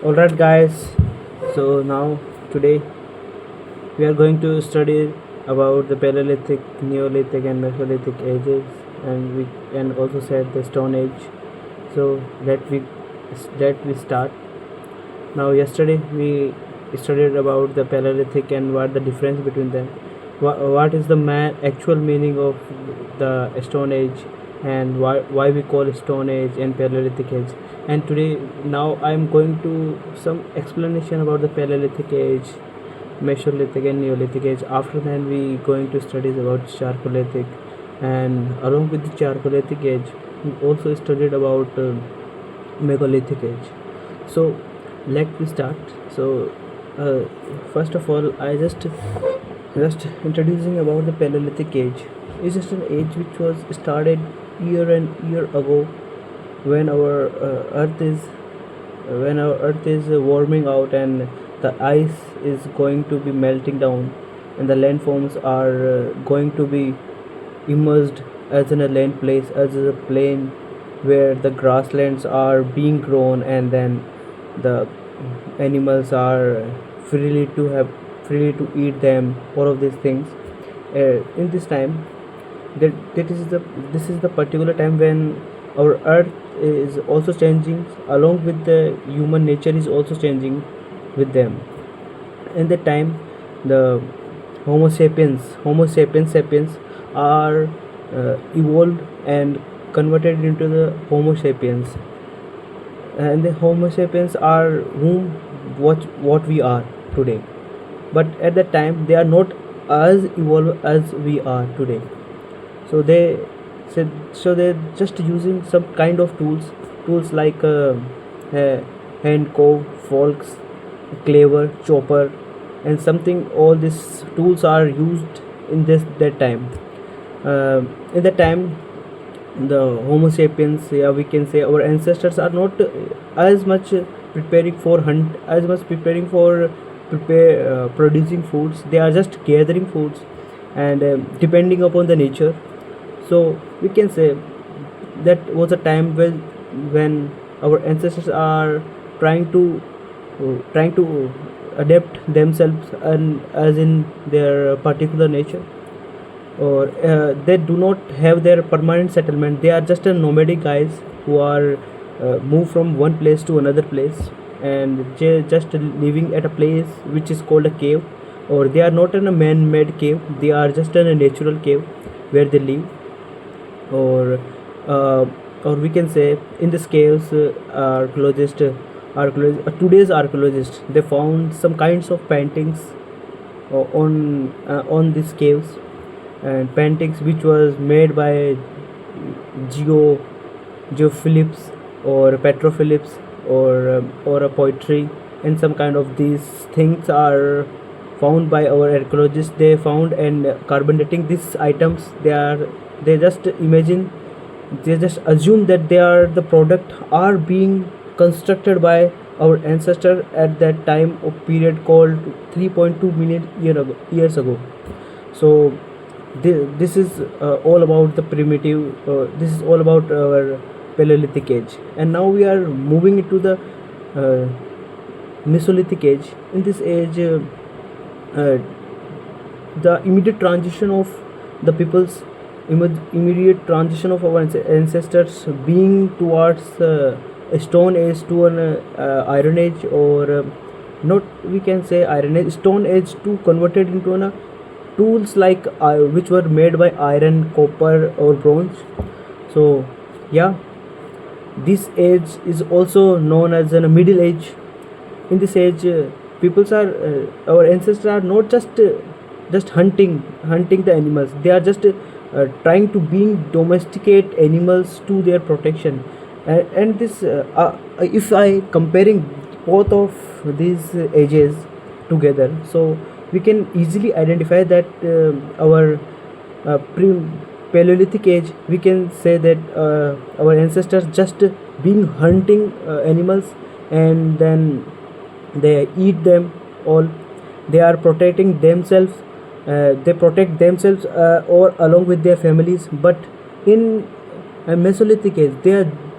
Alright, guys. So now today we are going to study about the Paleolithic, Neolithic, and Mesolithic ages, and we can also set the Stone Age. So let we start. Now, yesterday we studied about the Paleolithic and what the difference between them. What is the actual meaning of the Stone Age, and why we call Stone Age and Paleolithic Age. And today, now I am going to some explanation about the Paleolithic Age, Mesolithic and Neolithic Age. After that, we going to studies about chalcolithic, and along with the chalcolithic age, we also studied about megalithic age. So let me start. So uh, first of all, I just introducing about the Paleolithic age. It's just an age which was started year and year ago, when our earth is warming out, and the ice is going to be melting down, and the landforms are going to be immersed as in a land place, as a plain where the grasslands are being grown, and then the animals are freely to eat them, all of these things. In this time, that is the this is the particular time when our earth is also changing, along with the human nature is also changing with them. In that time, the homo sapiens are evolved and converted into the homo sapiens, and the homo sapiens are whom what we are today. But at that time, they are not as evolved as we are today. So they said, so they're just using some kind of tools like hand hoe, forks, cleaver, chopper, and something. All these tools are used in this that time. In that time, the homo sapiens, yeah, we can say our ancestors are not as much preparing for hunt, as much preparing for prepare producing foods. They are just gathering foods and depending upon the nature. So we can say that was a time when our ancestors are trying to adapt themselves, and as in their particular nature, or they do not have their permanent settlement. They are just a nomadic guys who are move from one place to another place, and just living at a place which is called a cave, or they are not in a man-made cave. They are just in a natural cave where they live. Or uh, or we can say, in this caves, today's archaeologists, they found some kinds of paintings on these caves, and paintings which was made by geo geophilips or petrophilips, or a poetry, and some kind of these things are found by our archaeologists. They found and carbon dating these items. They just imagine, they just assume that they are the product are being constructed by our ancestor at that time of period called 3.2 million years ago. So this is all about the primitive. This is all about our Paleolithic age, and now we are moving into the uh, Mesolithic age. In this age, uh, the immediate transition of the people's immediate transition of our ancestors being towards a stone age to an iron age, or not, we can say iron age, stone age to converted into an tools like which were made by iron, copper, or bronze. So yeah, this age is also known as a middle age. In this age, peoples are our ancestors are not just hunting the animals. They are just trying to being domesticate animals to their protection. And this if I comparing both of these ages together, so we can easily identify that our Paleolithic age, we can say that our ancestors just being hunting animals, and then they eat them all. They are protecting themselves. They protect themselves or along with their families. But in Mesolithic age,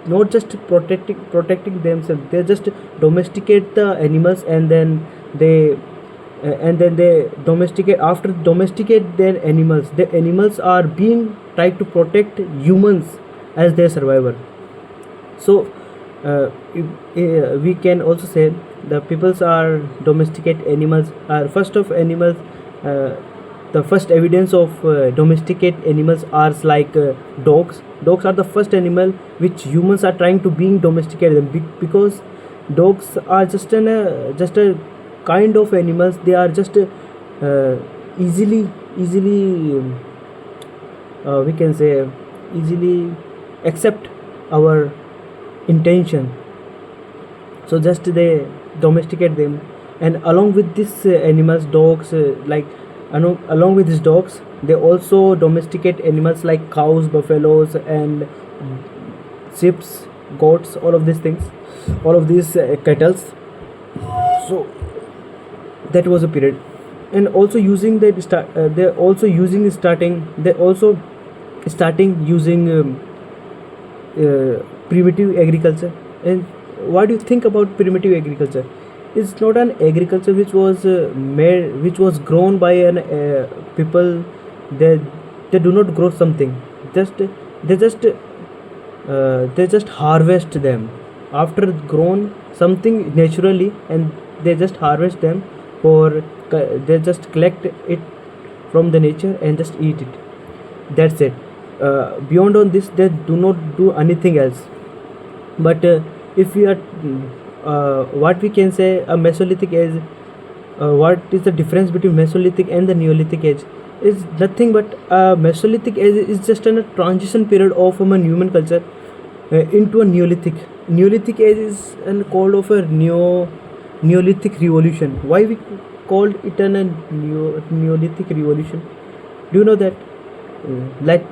not just protecting themselves, they just domesticate the animals, they and then they domesticate. After domesticate their animals, the animals are being tried to protect humans as their survivor. So we can also say the peoples are domesticate animals are first of animals. uh, the first evidence of domesticate animals are like dogs are the first animal which humans are trying to being domesticated them, because dogs are just a kind of animals. They are just easily we can say easily accept our intention. So just they domesticate them. And along with these animals, dogs along with these dogs, they also domesticate animals like cows, buffaloes, and sheep, goats, all of these things, all of these cattle. So that was a period. And also using the they're also using starting they also starting using primitive agriculture. And what do you think about primitive agriculture? It's not an agriculture which was made, which was grown by an people. They do not grow something, just they just they just harvest them after grown something naturally, and they just harvest them for they just collect it from the nature and just eat it. That's it. Beyond on this, they do not do anything else. But if we are what we can say a Mesolithic age, what is the difference between Mesolithic and the Neolithic age? Is nothing but Mesolithic age is just a transition period of a human culture into a Neolithic. Neolithic age is called of a Neolithic revolution. Why we called it Neolithic revolution? Do you know that? Let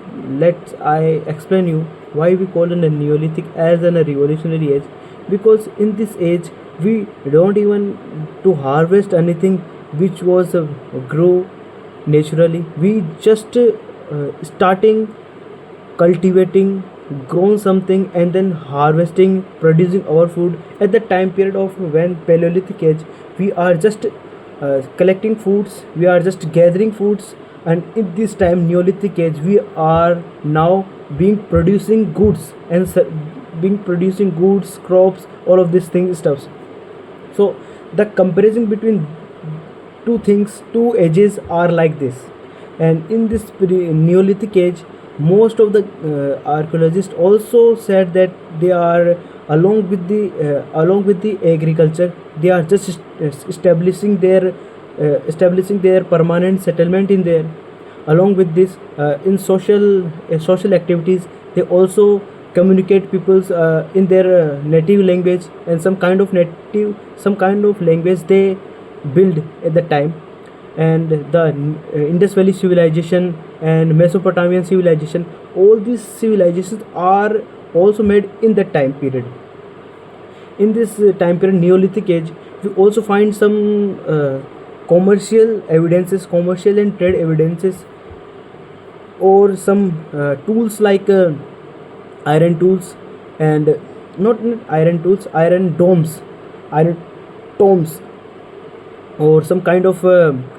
I explain you why we call it a Neolithic as a revolutionary age. Because in this age we don't even to harvest anything which was grow naturally. We just starting cultivating, grown something, and then harvesting, producing our food. At the time period of when Paleolithic age, we are just collecting foods, we are just gathering foods. And in this time Neolithic age, we are now being producing goods and being producing goods, crops, all of these things stuffs. So the comparison between two things, two ages are like this. And in this Neolithic age, most of the archaeologists also said that they are along with the agriculture, they are just establishing their permanent settlement in there. Along with this, in social activities, they also communicate peoples in their native language, and some kind of language they build at the time. And the Indus Valley civilization and Mesopotamian civilization, all these civilizations are also made in that time period. In this time period, Neolithic age, we also find some commercial and trade evidences, or some tools like iron tools, and not iron tools, iron tomes, or some kind of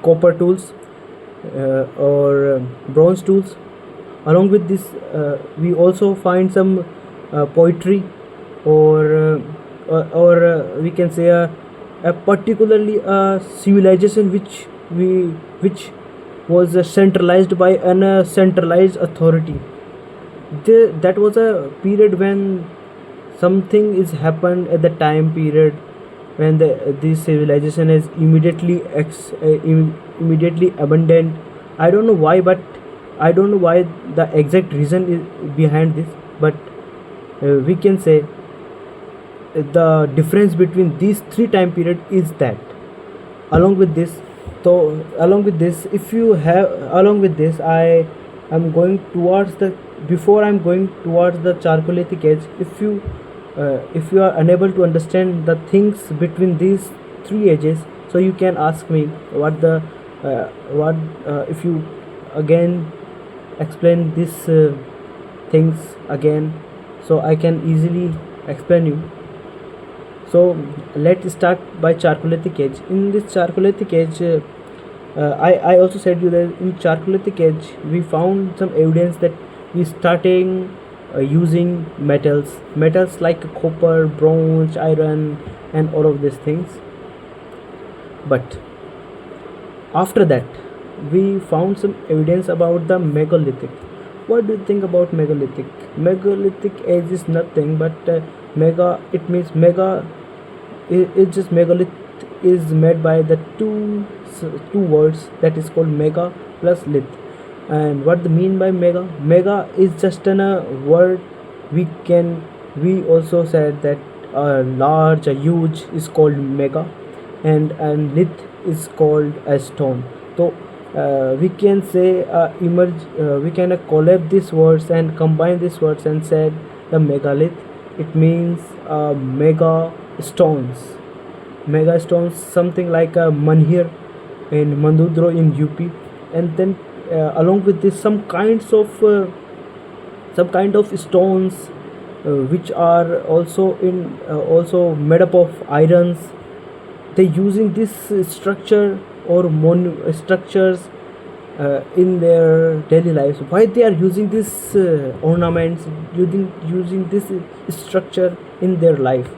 copper tools, or bronze tools. Along with this, we also find some poetry, or we can say a particularly a civilization which was centralized by an centralized authority. That was a period when something is happened at the time period when this civilization is immediately abandoned. I don't know why, but I don't know why the exact reason is behind this. But we can say the difference between these three time period is that. Along with this, along with this, if you have along with this, I am going towards the before I'm going towards the Chalcolithic age. If you are unable to understand the things between these three ages, so you can ask me what if you again explain these things again, so I can easily explain you. So let's start by chalcolithic age. In this chalcolithic age, I also said you that in chalcolithic age we found some evidence that we starting using metals like copper, bronze, iron, and all of these things. But after that, we found some evidence about the megalithic. What do you think about megalithic? Megalithic age is nothing but mega. It means mega. It's just megalith is made by the two words that is called mega plus lith. And what the mean by mega? Mega is just an a word. We also said that a large, a huge is called mega, and lith is called a stone. So we can say we can collab these words and combine these words and said the megalith. It means mega stones. Mega stones, something like a manhir in Mandudro in UP, and then along with this some kind of stones which are also made up of irons. They using this structure or structures in their daily lives. Why they are using this ornaments, using this structure in their life?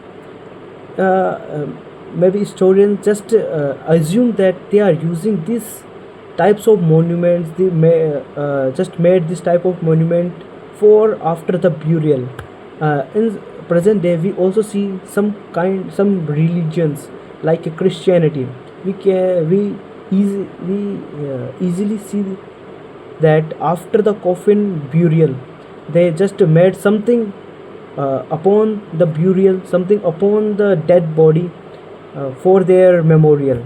Maybe historians just assume that they are using these types of monuments. They may just made this type of monument for after the burial. In present day, we also see some religions like Christianity. We easily see that after the coffin burial, they just made something upon the burial, something upon the dead body for their memorial.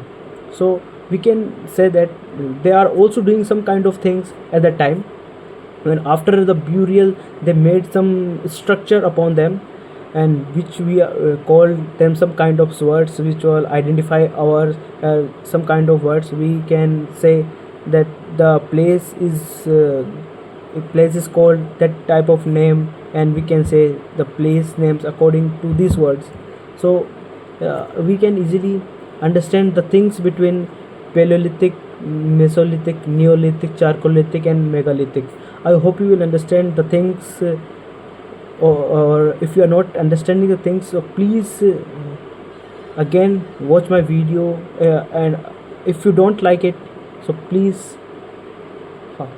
So we can say that they are also doing some kind of things at that time, when after the burial they made some structure upon them, and which we call them some kind of words which will identify our some kind of words. We can say that the place is called that type of name, and we can say the place names according to these words. So we can easily understand the things between Paleolithic, Mesolithic, Neolithic, Chalcolithic, and Megalithic. I hope you will understand the things, or if you are not understanding the things, so please again watch my video, and if you don't like it, so please fuck.